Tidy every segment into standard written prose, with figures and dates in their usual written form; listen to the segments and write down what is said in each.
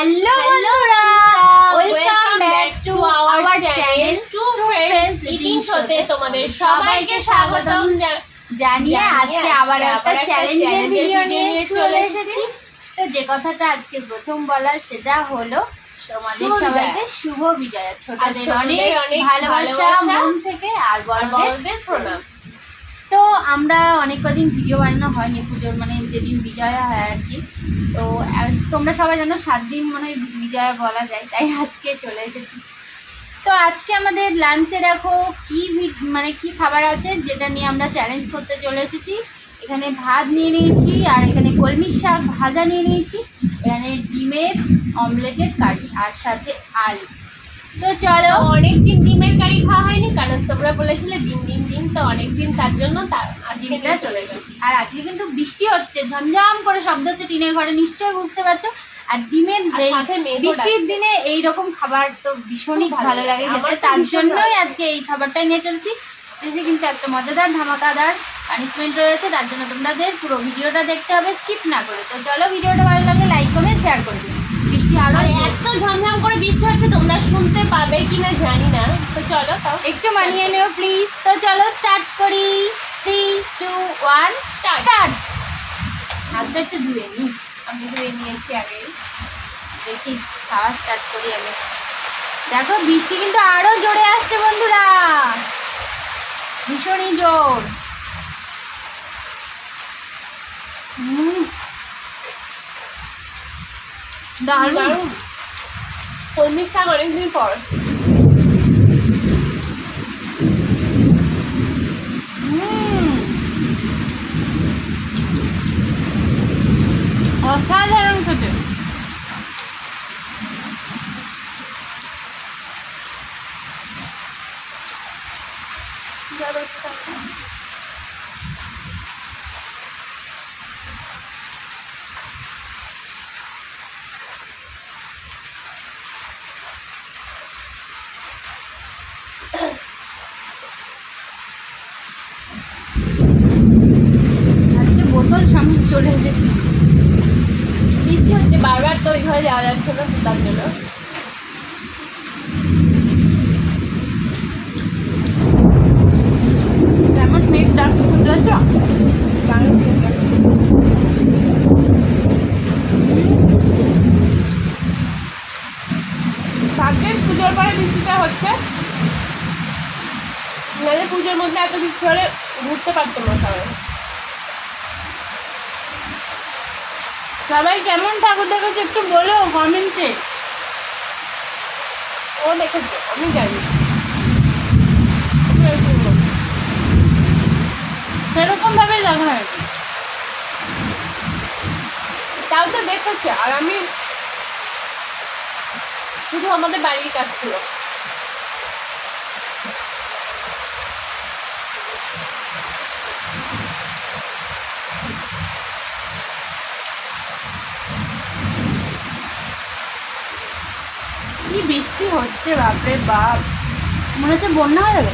Hello বন্ধুরা, welcome back to our channel to friends eating শোতে তোমাদের সবাইকে স্বাগতম জানিয়ে আজকে আবার একটা চ্যালেঞ্জের ভিডিও নিয়ে চলে এসেছি। তো যে কথাটা আজকে প্রথম বলার সেটা হলো তোমাদের সবাইকে শুভ বিজয়া। ছোটদের অনেক ভালোবাসা মন থেকে, আর বড়দের প্রণাম। তো আমরা অনেক কদিন ভিডিও বানানো হয়নি পুজোর, মানে যেদিন বিজয়া হয় আর কি। তো তোমরা সবাই জানো 7 দিন মানে বিজয়া বলা যায়, তাই আজকে চলে এসেছি। তো আজকে আমাদের লাঞ্চে দেখো কি খাবার আছে, যেটা নিয়ে আমরা চ্যালেঞ্জ করতে চলে এসেছি। এখানে ভাত নিয়ে নিয়েছি, আর এখানে কলমির শাক ভাজা নিয়ে নিয়েছি, এখানে ডিমের অমলেটের কারি, আর সাথে আলু। তো চলো, অনেকদিন ডিমের কারি খাওয়া হয়নি, কারণ তোমরা বলেছিলে ডিম ডিম ডিম, তো অনেকদিন তার জন্য ডিমটা চলে এসেছি। আর আজকে কিন্তু বৃষ্টি হচ্ছে, ঝমঝম করে শব্দ হচ্ছে টিনের ঘরে, নিশ্চয়ই বুঝতে পারছো। আর ডিমের বৃষ্টির দিনে এইরকম খাবার তো ভীষণই ভালো লাগে খেতে, তার জন্যই আজকে এই খাবারটাই নিয়ে চলছি। এতে কিন্তু একটা মজাদার ধামাকাদার পানিশমেন্ট রয়েছে, তার জন্য তোমাদের পুরো ভিডিওটা দেখতে হবে স্কিপ না করে। তো চলো, ভিডিওটা ভালো লাগলে লাইক কমেন্ট শেয়ার করে দিও। বৃষ্টি আরো এত ঝমঝম করে বৃষ্টি হচ্ছে, তোমরা শুনতে পাবে কিনা জানি না। তো চলো তাও একটু মানিয়ে নিও প্লিজ। তো চলো স্টার্ট করি। 3, 2, 1 স্টার্ট। হাতটা একটু ধুয়ে নিই, আমি ধুয়ে নিয়েছি আগেই। দেখি খাওয়া স্টার্ট করি আগে। দেখো বৃষ্টি কিন্তু আরো জোরে আসছে বন্ধুরা, ভীষণই জোর। দারুণ। কলমির শাক অনেকদিন পর। অসাধারণ খেতে। আজকে বোতল সামনে চলে এসেছে। বৃষ্টি হচ্ছে বারবার, তো ওই ঘরে যাওয়া যাচ্ছে না, তার জন্য। কেমন মেঘটা বুঝতে পারছো? ভাগ্যের পুজোর পরে বৃষ্টিটা হচ্ছে, নাহলে পুজোর মধ্যে এত বৃষ্টি হলে ঘুরতে পারতাম না সবাই। সবাই কেমন ঠাকুর দেখেছে একটু বলো কমেন্টে। ও দেখেছে, আমি জানি। সেরকম ভাবে দেখা হয়, তাও তো দেখেছে। আর আমি শুধু আমাদের বাড়ির কাজ ছিল। কি বৃষ্টি হচ্ছে বাপরে বাপ, মনে হচ্ছে বন্যা হয়ে যাবে।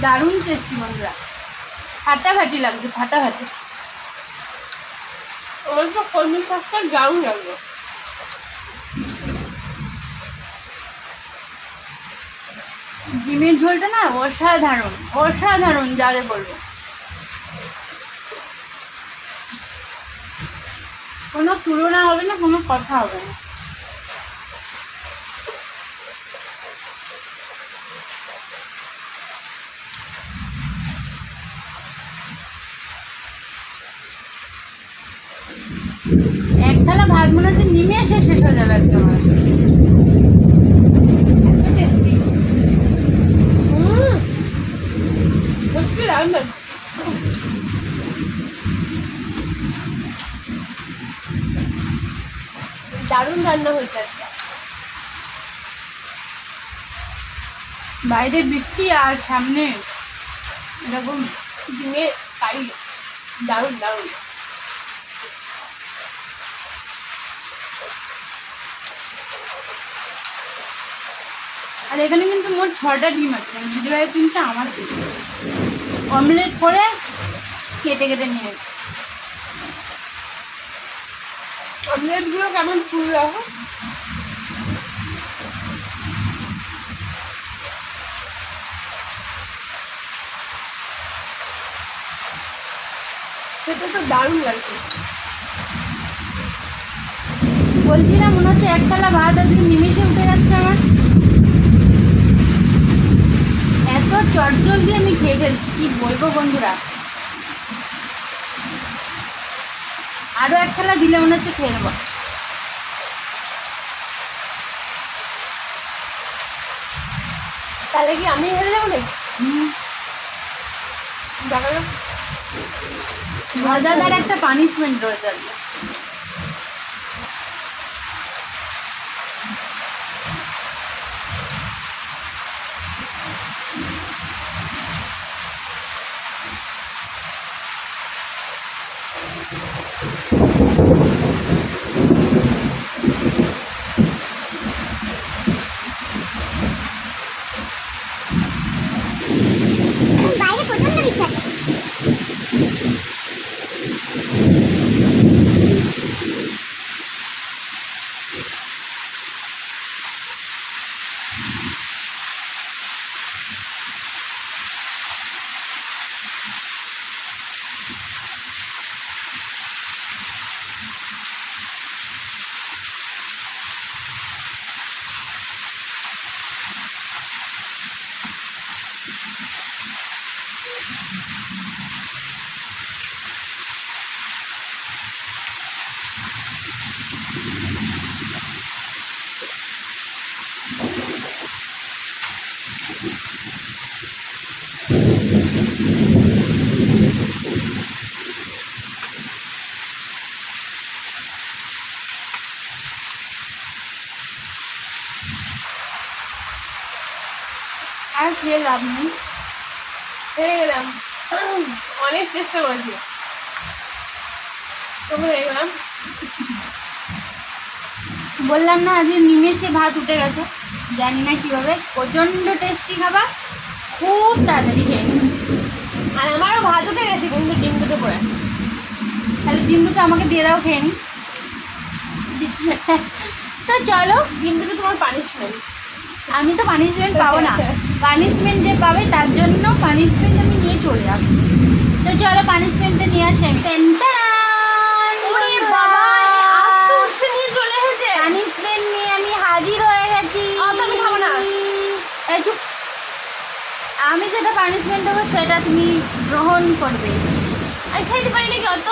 দারুণ টেস্টি বন্ধুরা, ফাটাফাটি লাগছে, ফাটাফাটি। আমার তো কলমির শাকটা দারুণ লাগলো। ডিমের ঝোলটা না অসাধারণ, অসাধারণ যারে বলবো। কোনো তুলনা হবে না, কোনো কথা হবে না। এক থালা ভাত মনে হচ্ছে নিমেষে শেষ হয়ে যাবে একদম। এত টেস্টি, সত্যি দারুণ লাগছে। দারুণ রান্না হয়েছে আজকে। বাইরে বৃষ্টি আর সামনে এরকম ডিমের কারি, দারুণ দারুণ। আর এখানে কিন্তু মোট 6টা ডিম আছে, মানে দিদিভাইয়ের 3টা, আমার 3টা। অমলেট করে কেটে কেটে নিয়ে অমলেটগুলো কেমন ফুল দেখো। সেটা তো দারুণ লাগছে। বলছি না, মনে হচ্ছে এক থালা ভাত আজকে নিমেষে উঠে যাচ্ছে আমার। এত চটজলদি আমি খেয়ে ফেলছি, কি বলবো বন্ধুরা। আরো এক থালা দিলে মনে হচ্ছে খেয়ে নেবো। তাহলে কি আমি হেরে যাবো নাকি? দেখা যাক। মজাদার একটা পানিশমেন্ট রয়েছে আজকে। বাইরে প্রচন্ড বৃষ্টি আছে। আর খেয়ে লাভ নেই। হেরে গেলাম। অনেক চেষ্টা করেছি, তবু হেরে গেলাম। বললাম না আজকে নিমেষে ভাত উঠে গেছে, জানি না কিভাবে। প্রচন্ড টেস্টি খাবার, খুব তাড়াতাড়ি খেয়ে নিয়েছি। আর আমারও ভাত উঠে গেছে, কিন্তু ডিম দুটো পড়ে আছে। তাহলে ডিম দুটো আমাকে দিয়ে দাও, খেয়ে নি। দিচ্ছে। তো চলো, ডিম দুটো তোমার পানিশমেন্ট। আমি তো পানিশমেন্ট পাবো না, পানিশমেন্ট যে পাবে তার জন্য পানিশমেন্ট আমি নিয়ে চলে আসছি। তো চলো পানিশমেন্টটা নিয়ে আসি আমি। ওরে বাবা, আস্তে উঠছে নিয়ে চলে এসেছে। পানিশমেন্ট নিয়ে আমি হাজির হয়ে গেছি। তো আমি খাবো না। এই চুপ। আমি যেটা পানিশমেন্ট দেবো সেটা তুমি গ্রহণ করবে। আমি খাইতে পারি নাকি অত?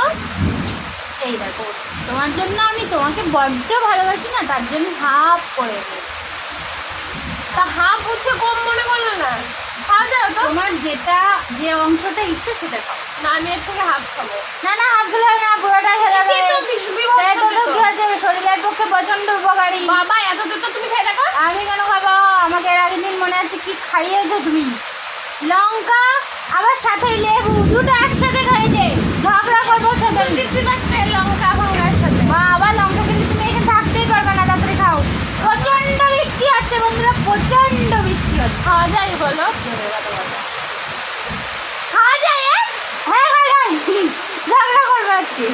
এই দেখো, তোমার জন্য আমি তোমাকে বড্ড ভালোবাসি না, তার জন্য হাফ করে দিয়েছি। তা হাফ হচ্ছে কম মনে করলো না? খাওয়া যাও তো। তোমার যেটা যে অংশটা ইচ্ছে সেটা খাও। না, আমি এর থেকে হাফ খাবো। না না, হাফ খেলে হবে না, পুরোটাই খেলে হবে। এতে তো বিভৎস তাই তো খেতে। কি হয়েছে, শরীরের পক্ষে প্রচন্ড উপকারী। বাবা, এত তো তুমি খাই দেখো। আমি কেন খাবো? আমাকে এর আগের দিন মনে আছে কি খাইয়েছো তুমি? লঙ্কা আবার সাথে লেবু, দুটো একসাথে খাইয়েছে। ঝগড়া করবো সাথে। বুঝতে পারছে লঙ্কা ভঙ্গার সাথে। আবার লঙ্কা খেলে তুমি এখানে থাকতেই পারবে না, তাড়াতাড়ি খাও। প্রচন্ড বৃষ্টি হচ্ছে বন্ধুরা, প্রচন্ড বৃষ্টি হচ্ছে। খাওয়া যায় বলো? খাওয়া যায়? হ্যাঁ খাওয়া যায়। ঝগড়া করবো আজকে।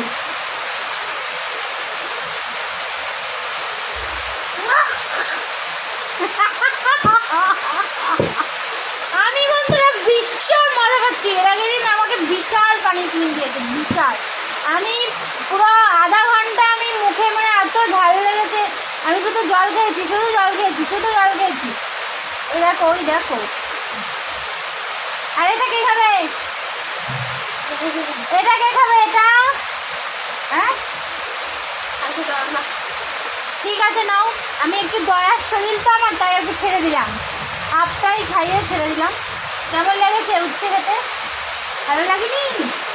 আমি বন্ধুরা ভীষণ মজা পাচ্ছি। এর আগের দিন আমাকে বিশাল পানিশমেন্ট দিয়েছে, বিশাল। আমি পুরো আধা ঘন্টা আমি মুখে মানে এত ঝাল লেগেছে, আমি শুধু জল খেয়েছি, শুধু জল খেয়েছি, শুধু জল খেয়েছি। ওই দেখো, ওই দেখো। আর এটা কে খাবে? এটা কে খাবে? এটা হ্যাঁ আচ্ছা দাও না। ঠিক আছে, নাও। আমি একটু দয়ার শরীর তো আমার, তাই একটু ছেড়ে দিলাম। হাফটাই খাইয়ে ছেড়ে দিলাম। কেমন লেগেছে উচ্ছে খেতে? ভালো লাগেনি?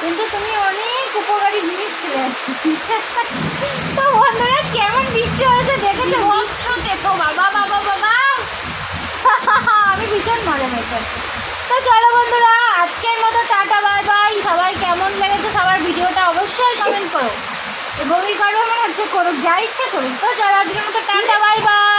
কিন্তু তুমি অনেক উপকারী জিনিস খেলে আছো। তো বন্ধুরা, কেমন বৃষ্টি হয়েছে দেখেছো? অস্ত্র দেখো বাবা, বাবা বাবা। আমি ভীষণ মজা পেয়েছি। তো চলো বন্ধুরা, আজকের মতো টাটা, বাই বাই। সবাই কেমন লেগেছে সবার ভিডিওটা অবশ্যই কমেন্ট করো। এবং এই করবো মনে হচ্ছে করুক, যা ইচ্ছে করুক। তো চলো আজকের মতো টাটা, বাই বাই।